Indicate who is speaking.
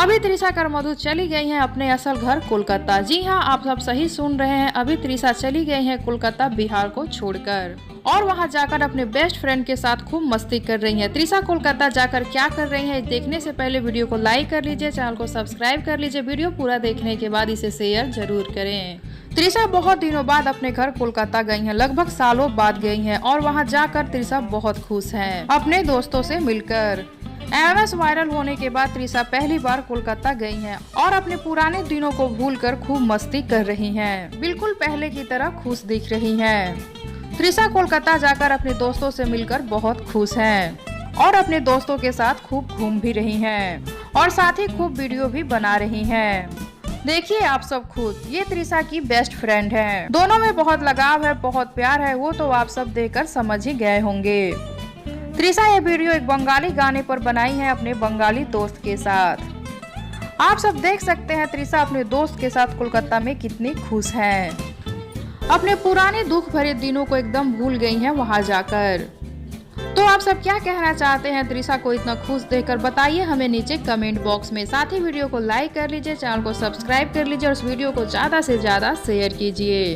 Speaker 1: अभी त्रिशा कर मधु चली गई हैं अपने असल घर कोलकाता। जी हाँ, आप सब सही सुन रहे हैं, अभी त्रिशा चली गई हैं कोलकाता बिहार को छोड़कर और वहां जाकर अपने बेस्ट फ्रेंड के साथ खूब मस्ती कर रही हैं। त्रिशा कोलकाता जाकर क्या कर रही हैं, देखने से पहले वीडियो को लाइक कर लीजिए, चैनल को सब्सक्राइब कर लीजिए। वीडियो पूरा देखने के बाद इसे शेयर जरूर करें। त्रिशा बहुत दिनों बाद अपने घर कोलकाता गई हैं, लगभग सालों बाद गई हैं और वहां जाकर त्रिशा बहुत खुश हैं अपने दोस्तों से मिलकर। एमएस वायरल होने के बाद त्रिशा पहली बार कोलकाता गई हैं और अपने पुराने दिनों को भूलकर खूब मस्ती कर रही हैं, बिल्कुल पहले की तरह खुश दिख रही हैं। त्रिशा कोलकाता जाकर अपने दोस्तों से मिलकर बहुत खुश हैं और अपने दोस्तों के साथ खूब घूम भी रही हैं और साथ ही खूब वीडियो भी बना रही हैं। देखिए आप सब खुद, ये त्रिशा की बेस्ट फ्रेंड हैं। दोनों में बहुत लगाव है, बहुत प्यार है, वो तो आप सब देखकर समझ ही गए होंगे। त्रिशा ये वीडियो एक बंगाली गाने पर बनाई है अपने बंगाली दोस्त के साथ। आप सब देख सकते हैं त्रिशा अपने दोस्त के साथ कोलकाता में कितनी खुश है, अपने पुराने दुख भरे दिनों को एकदम भूल गई हैं वहां जाकर। तो आप सब क्या कहना चाहते हैं त्रिशा को इतना खुश देखकर, बताइए हमें नीचे कमेंट बॉक्स में। साथ ही वीडियो को लाइक कर लीजिए, चैनल को सब्सक्राइब कर लीजिए और इस वीडियो को ज्यादा से ज्यादा शेयर कीजिए।